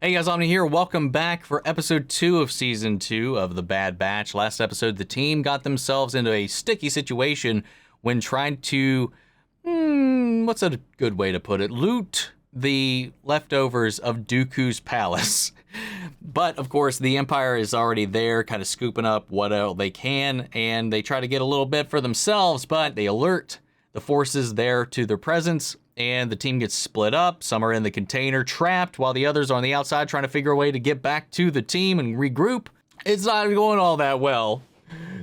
Hey guys, Omni here. Welcome back for episode 2 of season 2 of The Bad Batch. Last episode, the team got themselves into a sticky situation when trying to, what's a good way to put it? Loot the leftovers of Dooku's palace. But of course, the Empire is already there, kind of scooping up what all they can, and they try to get a little bit for themselves, but they alert the forces there to their presence, and the team gets split up. Some are in the container trapped, while the others are on the outside trying to figure a way to get back to the team and regroup. It's not going all that well.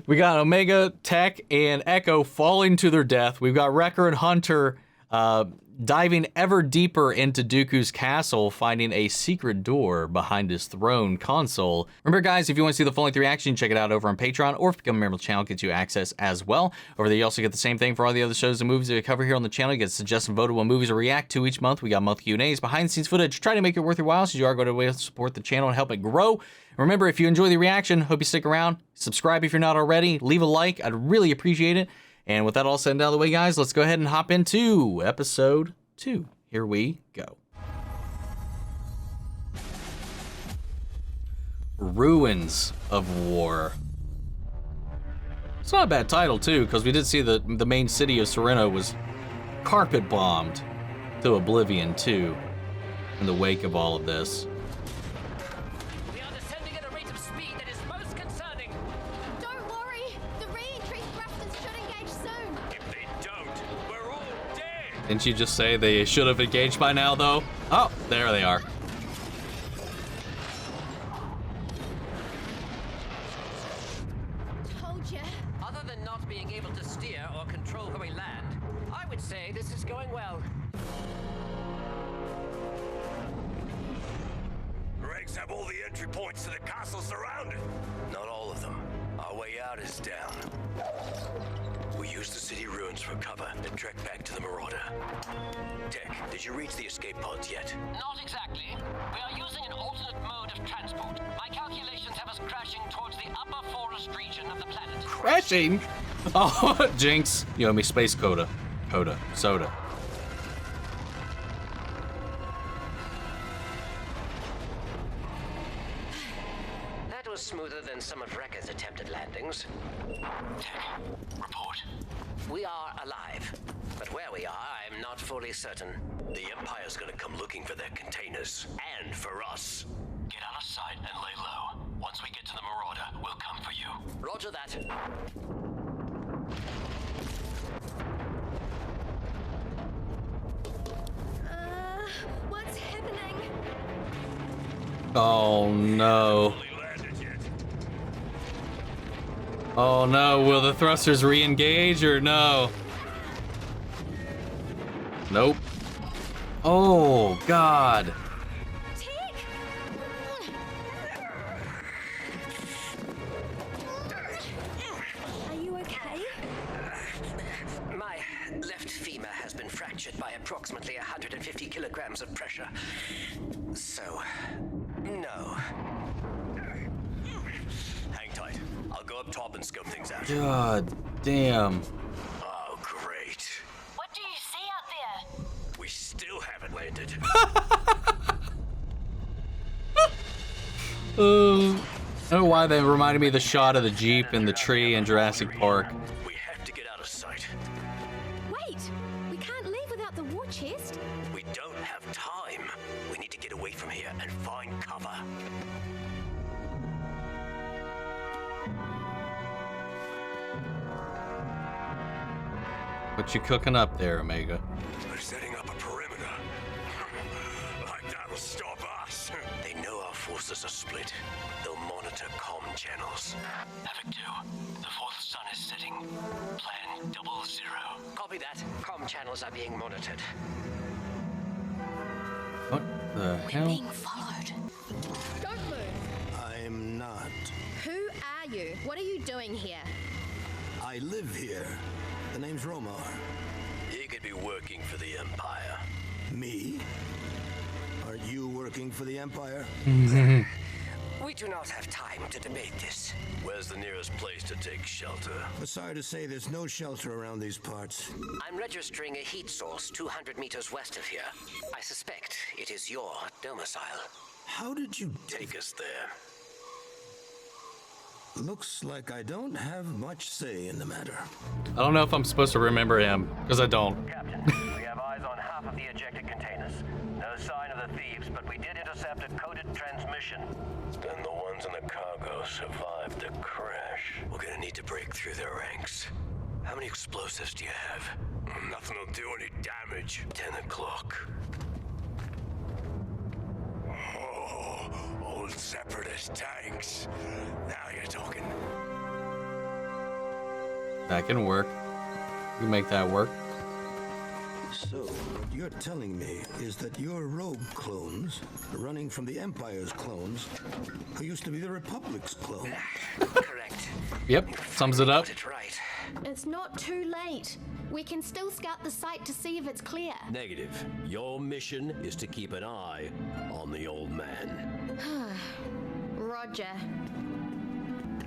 We got Omega, Tech, and Echo falling to their death. We've got Wrecker and Hunter diving ever deeper into Dooku's castle, finding a secret door behind his throne console. Remember, guys, if you want to see the full-length reaction, check it out over on Patreon, or if you become a member of the channel, it gets you access as well. Over there, you also get the same thing for all the other shows and movies that we cover here on the channel. You get suggested and voted what movies to react to each month. We got monthly Q&As, behind-the-scenes footage, try to make it worth your while, so you are going to way to support the channel and help it grow. Remember, if you enjoy the reaction, hope you stick around. Subscribe if you're not already. Leave a like. I'd really appreciate it. And with that all said and out of the way, guys, let's go ahead and hop into episode 2. Here we go. Ruins of War. It's not a bad title, too, because we did see the main city of Sereno was carpet bombed to oblivion, too, in the wake of all of this. We are descending at a rate of speed that is most concerning. Don't worry, the re-increased thrusters should engage soon. If they don't, we're all dead. Didn't you just say they should have engaged by now, though? Oh, there they are. Told ya. Other than not being able to steer or control where we land, I would say this is going well. Regs have all the entry points to the castle surrounded. Not all of them. Our way out is down. We use the city ruins for cover and trek back to the Marauder. Tech, did you reach the escape pods yet? Not exactly. We are using an alternate mode of transport. My calculations have us crashing towards the upper forest region of the planet. Crashing? Oh, Jinx. You owe me space coda. Soda. That was smoother than some of Wrecker's attempted landings. Tech, report. We are alive, but where we are, I'm not fully certain. The Empire's gonna come looking for their containers. And for us. Get out of sight and lay low. Once we get to the Marauder, we'll come for you. Roger that. What's happening? Oh, no. Fully landed yet. Oh, no. Will the thrusters re-engage or no? Nope. Oh, God. Tick! Are you okay? My left femur has been fractured by approximately 150 kilograms of pressure. So, no. Hang tight. I'll go up top and scope things out. God damn. Oh, great. What do you see out there? We still haven't landed. I don't know why they reminded me of the shot of the Jeep in the tree in Jurassic Park. We have to get out of sight. Wait, we can't leave without the war chest. We don't have time. We need to get away from here and find cover. What you cooking up there, Omega? They're setting up a perimeter. Like that'll stop us. They know our forces are split. They'll monitor comm channels. Havoc 2, the fourth sun is setting. Plan 00. Copy that. Comm channels are being monitored. What the hell? Being followed. Don't move. I'm not. Who are you? What are you doing here? I live here. The name's Romar. You could be working for the Empire. Me? Aren't you working for the Empire? We do not have time to debate this. Where's the nearest place to take shelter? But sorry to say, there's no shelter around these parts. I'm registering a heat source 200 meters west of here. I suspect it is your domicile. How did you... Take us there. Looks like I don't have much say in the matter. I don't know if I'm supposed to remember him, because I don't. Captain, we have eyes on half of the ejected containers. No sign of the thieves, but we did intercept a coded transmission. Then the ones in the cargo survived the crash. We're gonna need to break through their ranks. How many explosives do you have? Nothing will do any damage. 10 o'clock. Oh, old separatist tanks. Now you're talking. That can work. We make that work. So, what you're telling me is that your rogue clones, running from the Empire's clones, who used to be the Republic's clones. Correct. Yep, sums it up. Got it right. It's not too late. We can still scout the site to see if it's clear. Negative. Your mission is to keep an eye on the old man. Roger.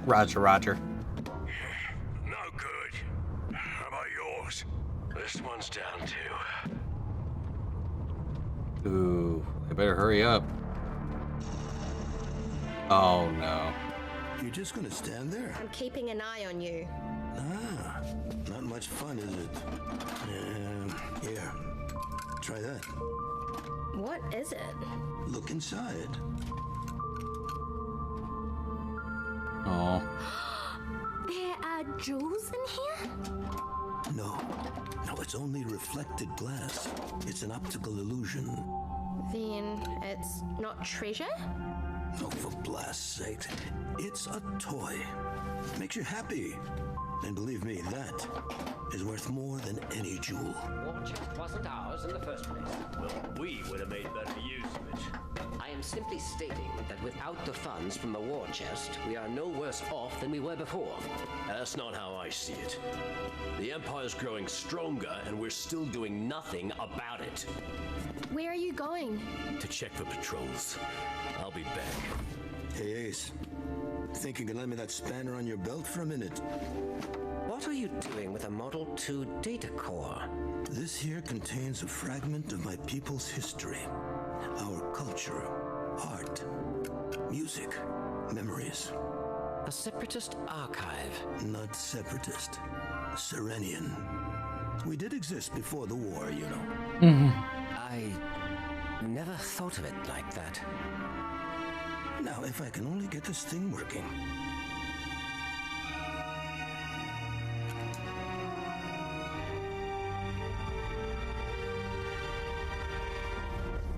Roger, Roger. No good. How about yours? This one's down too. Ooh, I better hurry up. Oh no. You're just gonna stand there? I'm keeping an eye on you. Ah, not much fun, is it? Here, try that. What is it? Look inside. Oh. There are jewels in here? No, it's only reflected glass. It's an optical illusion. Then it's not treasure? Oh, for blast's sake. It's a toy. Makes you happy. And believe me, that is worth more than any jewel. War chest wasn't ours in the first place. Well, we would have made better use of it. I am simply stating that without the funds from the war chest, we are no worse off than we were before. That's not how I see it. The Empire's growing stronger, and we're still doing nothing about it. Where are you going? To check for patrols. I'll be back. Hey, Ace. Think you can lend me that spanner on your belt for a minute? What are you doing with a Model 2 data core? This here contains a fragment of my people's history. Our culture, art, music, memories. A separatist archive. Not separatist. Serenian. We did exist before the war, you know. I never thought of it like that. Now, if I can only get this thing working.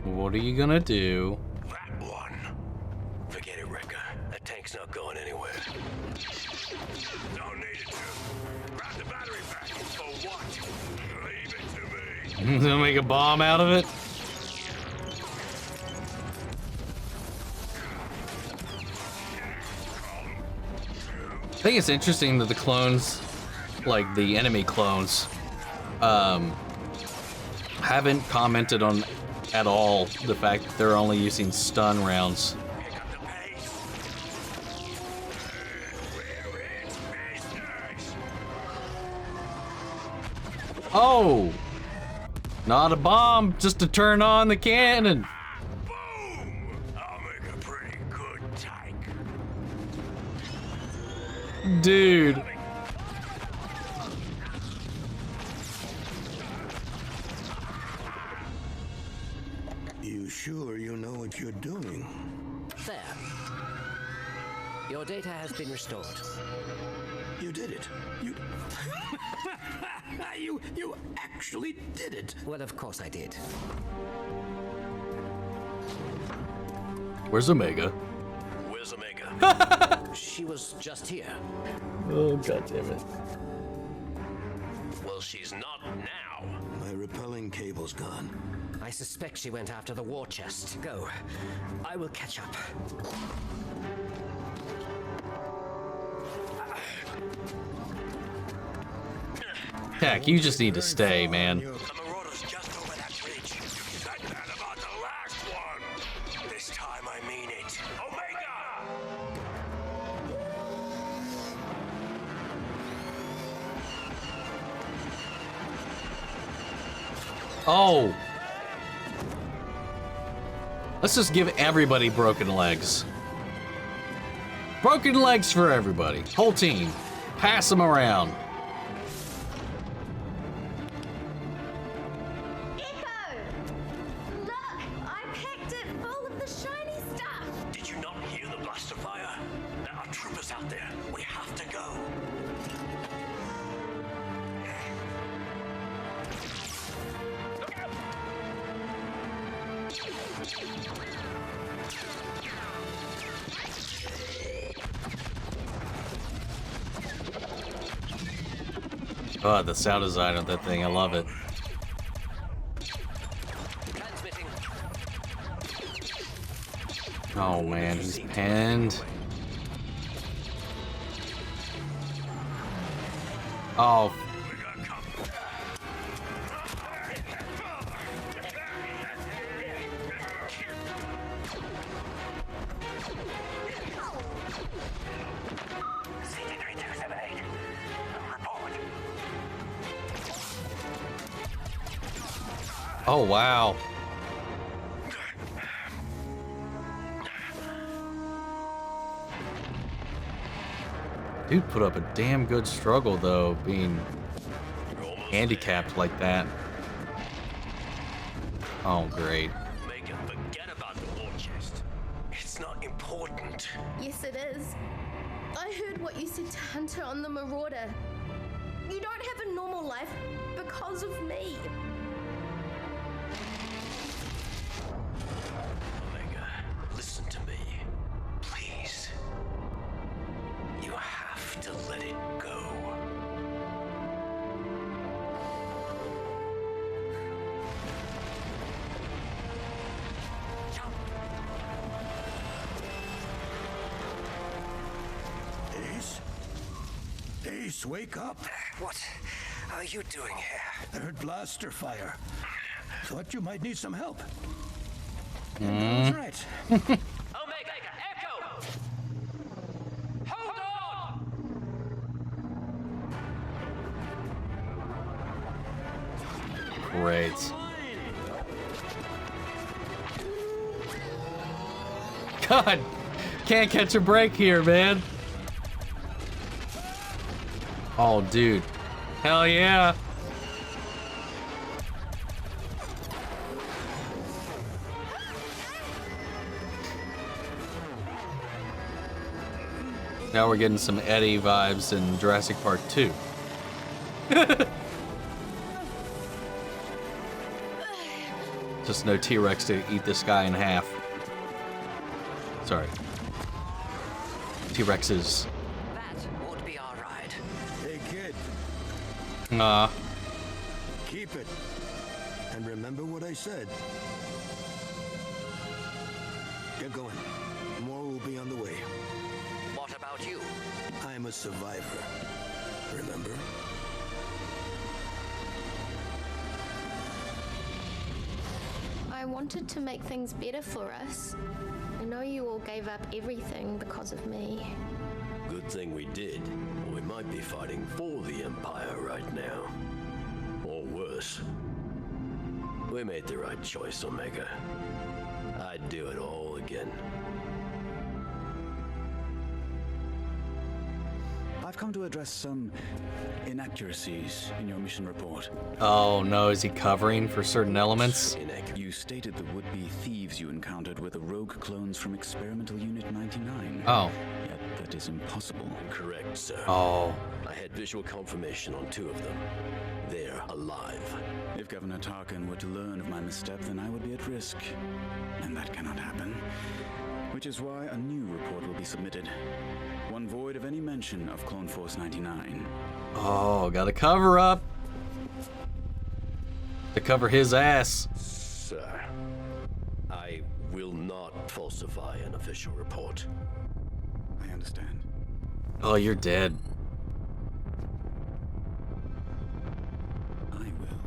What are you gonna do? That one. Forget it, Wrecker. That tank's not going anywhere. Don't need it to. Grab the battery pack. For what? Leave it to me. Gonna make a bomb out of it? I think it's interesting that the clones, like the enemy clones, haven't commented on at all the fact that they're only using stun rounds. Pick up the pace. We're in business. Oh! Not a bomb, just to turn on the cannon. Boom! I'll make a pretty good tank. Dude. You sure you know what you're doing? There. Your data has been restored. You did it. You actually did it. Well, of course I did. Where's Omega? Where's Omega? She was just here. Oh, god damn it. Well, she's not now. My repelling cable's gone. I suspect she went after the war chest. Go. I will catch up. Heck, you just need to stay, man. The Marauder's just over that bridge. Said that about the last one. This time I mean it. Omega! Oh! Let's just give everybody broken legs. Broken legs for everybody. Whole team. Pass them around. Echo! Look! I packed it full of the shiny stuff! Did you not hear the blaster fire? There are troopers out there. We have to go. Oh, the sound design of that thing, I love it. Transmitting. Oh man, he's pinned. Oh, CT-3278. Report. oh wow. Dude put up a damn good struggle though, being handicapped like that. Oh great. Megan, forget about the war chest. It's not important. Yes, it is. I heard what you said to Hunter on the Marauder. You don't have a normal life because of me. Omega, listen to me. Please. You have to let it go. Ace? Ace, wake up. What are you doing here? I heard blaster fire. Thought you might need some help. That's right. Omega, Echo! Hold on! Great. God, can't catch a break here, man. Oh, dude. Hell yeah. Now we're getting some Eddie vibes in Jurassic Park 2. Just no T-Rex to eat this guy in half. Sorry. T-Rexes. That would be our ride. Hey, kid, keep it. And remember what I said. Get going. More will be on the way. What about you? I'm a survivor. Remember? I wanted to make things better for us. I know you all gave up everything because of me. Good thing we did. We might be fighting for the Empire right now. Or worse. We made the right choice, Omega. I'd do it all again. I've come to address some inaccuracies in your mission report. Oh no, is he covering for certain elements? You stated the would-be thieves you encountered were the rogue clones from Experimental Unit 99. Oh. Yet that is impossible. Correct, sir. Oh. I had visual confirmation on 2 of them. They're alive. If Governor Tarkin were to learn of my misstep, then I would be at risk. And that cannot happen. Which is why a new report will be submitted. One void of any mention of Clone Force 99. Oh, gotta cover up. To cover his ass. Sir, I will not falsify an official report. I understand. Oh, you're dead. I will.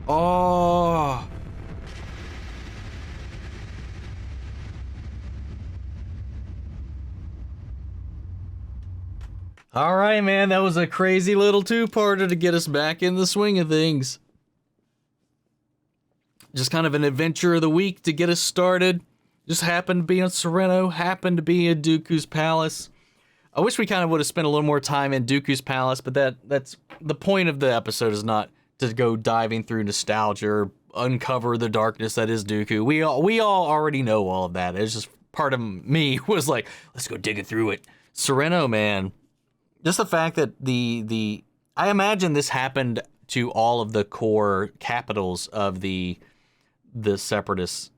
Oh. All right, man. That was a crazy little two-parter to get us back in the swing of things. Just kind of an adventure of the week to get us started. Just happened to be on Sereno, happened to be in Dooku's palace. I wish we kind of would have spent a little more time in Dooku's palace, but that's the point of the episode is not to go diving through nostalgia or uncover the darkness that is Dooku. We all already know all of that. It's just part of me was like, let's go digging through it. Sereno, man. Just the fact that I imagine this happened to all of the core capitals of the separatist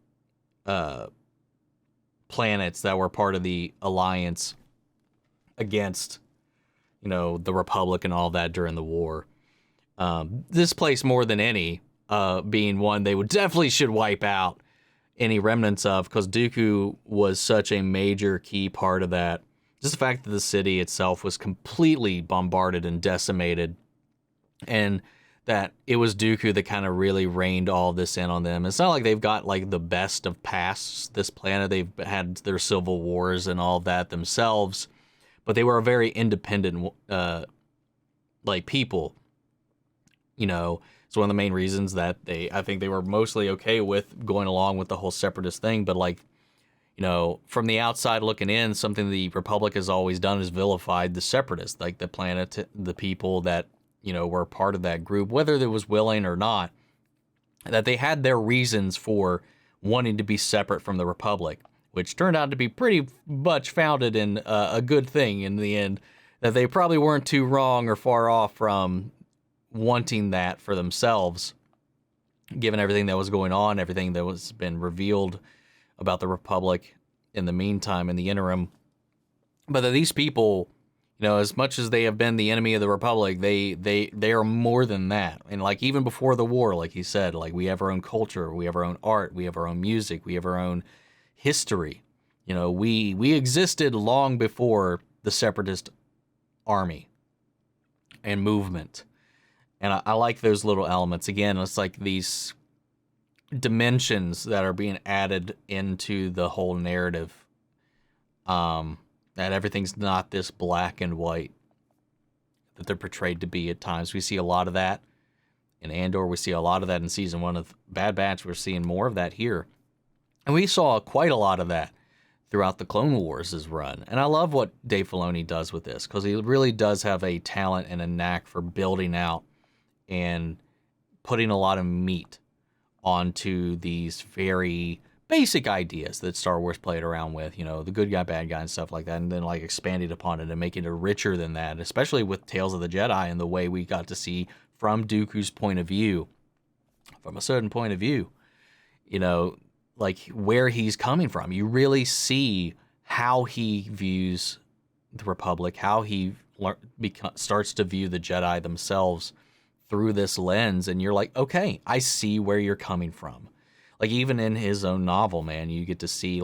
planets that were part of the alliance against, the Republic and all that during the war. This place more than any, being one they would definitely should wipe out any remnants of, because Dooku was such a major key part of that. Just the fact that the city itself was completely bombarded and decimated, and that it was Dooku that kind of really reined all this in on them. It's not like they've got like the best of pasts, this planet. They've had their civil wars and all of that themselves, but they were a very independent people. It's one of the main reasons that I think they were mostly okay with going along with the whole separatist thing. But from the outside looking in, something the Republic has always done is vilified the separatists, like the planet, the people that, were part of that group, whether they was willing or not, that they had their reasons for wanting to be separate from the Republic, which turned out to be pretty much founded in a good thing in the end, that they probably weren't too wrong or far off from wanting that for themselves, given everything that was going on, everything that was been revealed about the Republic in the meantime, in the interim. But that these people, as much as they have been the enemy of the Republic, they are more than that. And even before the war, like he said, we have our own culture, we have our own art, we have our own music, we have our own history. We existed long before the separatist army and movement. And I like those little elements. Again, it's like these dimensions that are being added into the whole narrative. That everything's not this black and white that they're portrayed to be at times. We see a lot of that in Andor. We see a lot of that in season 1 of Bad Batch. We're seeing more of that here. And we saw quite a lot of that throughout the Clone Wars' run. And I love what Dave Filoni does with this, because he really does have a talent and a knack for building out and putting a lot of meat onto these very basic ideas that Star Wars played around with, the good guy, bad guy, and stuff like that, and then expanding upon it and making it richer than that, especially with Tales of the Jedi and the way we got to see from Dooku's point of view, from a certain point of view, where he's coming from. You really see how he views the Republic, how he starts to view the Jedi themselves through this lens, and you're like, okay, I see where you're coming from. Even in his own novel, man, you get to see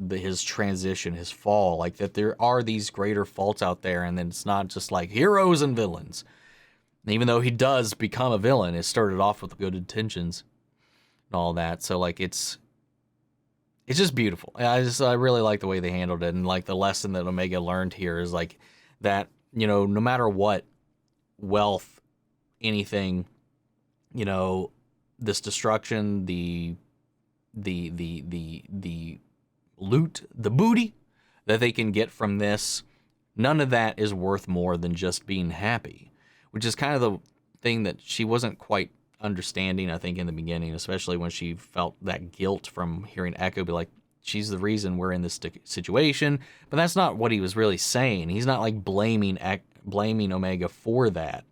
his transition, his fall, that there are these greater faults out there, and then it's not just heroes and villains. And even though he does become a villain, it started off with good intentions and all that. So it's just beautiful. I really like the way they handled it, and the lesson that Omega learned here is that no matter what, wealth, anything, this destruction, the loot, the booty that they can get from this, none of that is worth more than just being happy, which is kind of the thing that she wasn't quite understanding, I think, in the beginning, especially when she felt that guilt from hearing Echo be like, she's the reason we're in this situation. But that's not what he was really saying. He's not blaming Omega for that.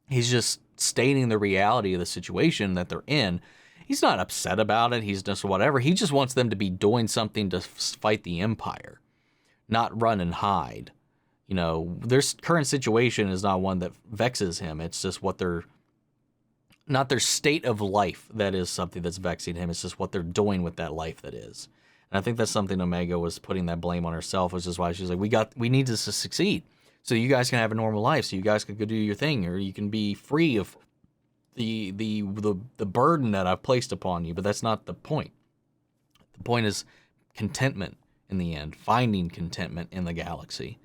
He's just stating the reality of the situation that they're in. He's not upset about it. He's just whatever. He just wants them to be doing something to fight the Empire, not run and hide. Their current situation is not one that vexes him. It's just not their state of life that is something that's vexing him. It's just what they're doing with that life that is. And I think that's something Omega was putting that blame on herself, which is why she's like, we need this to succeed. So you guys can have a normal life, so you guys can go do your thing, or you can be free of the burden that I've placed upon you. But that's not the point. The point is contentment in the end, finding contentment in the galaxy.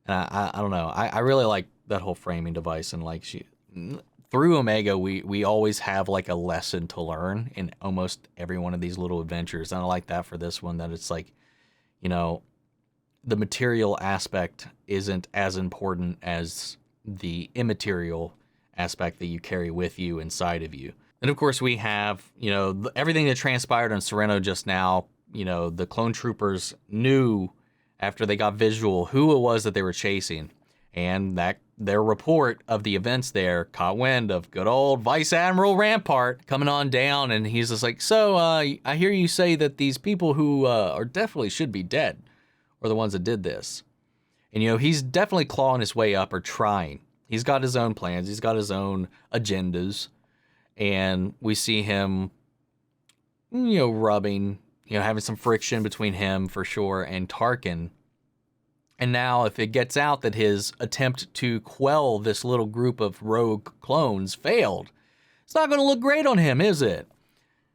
And I don't know. I really like that whole framing device, and like through Omega, we always have like a lesson to learn in almost every one of these little adventures. And I like that for this one, that it's like, you know, the material aspect isn't as important as the immaterial aspect that you carry with you inside of you. And of course, we have, you know, everything that transpired on Sereno just now. You know, the clone troopers knew after they got visual who it was that they were chasing, and that their report of the events there caught wind of good old Vice Admiral Rampart coming on down, and he's just like, so I hear you say that these people who are definitely should be dead are the ones that did this. And, you know, he's definitely clawing his way up, or trying. He's got his own plans. He's got his own agendas. And we see him, you know, rubbing, you know, having some friction between him for sure and Tarkin. And now if it gets out that his attempt to quell this little group of rogue clones failed, it's not going to look great on him, is it?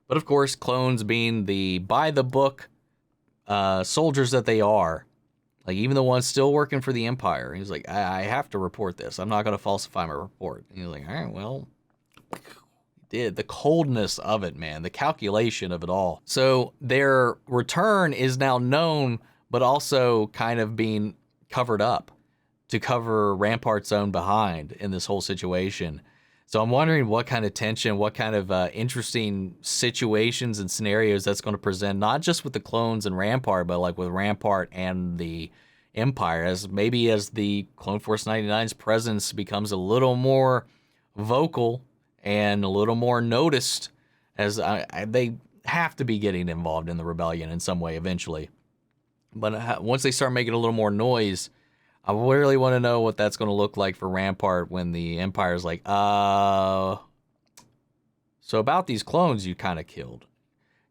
But of course, clones being the by-the-book soldiers that they are, like even the ones still working for the Empire, he's like, I have to report this. I'm not going to falsify my report. And he's like, all right, well, did the coldness of it, man, the calculation of it all. So their return is now known, but also kind of being covered up to cover Rampart's own behind in this whole situation. So I'm wondering what kind of tension, what kind of interesting situations and scenarios that's going to present, not just with the clones and Rampart, but like with Rampart and the Empire, as maybe as the Clone Force 99's presence becomes a little more vocal and a little more noticed, as they have to be getting involved in the rebellion in some way eventually. But once they start making a little more noise, I really want to know what that's going to look like for Rampart when the Empire's like, so about these clones you kind of killed.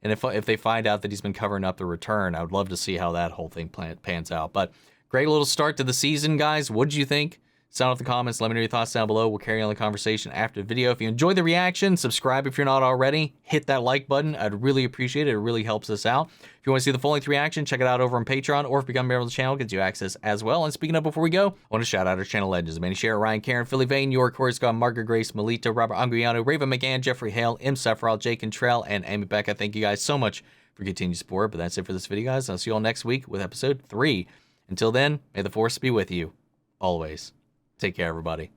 And if they find out that he's been covering up the return, I would love to see how that whole thing pans out. But great little start to the season, guys. What did you think? Sound off the comments. Let me know your thoughts down below. We'll carry on the conversation after the video. If you enjoyed the reaction, subscribe if you're not already. Hit that like button. I'd really appreciate it. It really helps us out. If you want to see the full-length reaction, check it out over on Patreon, or if you become a member of the channel, gets you access as well. And speaking of, before we go, I want to shout out our channel legends: Manny Share, Ryan, Karen, Philly Vane, York, Corey Scott, Margaret Grace, Melita, Robert Anguiano, Raven McGann, Jeffrey Hale, M. Sephiroth, Jake Cantrell, and Amy Becca. Thank you guys so much for continued support. But that's it for this video, guys. I'll see you all next week with episode 3. Until then, may the Force be with you always. Take care, everybody.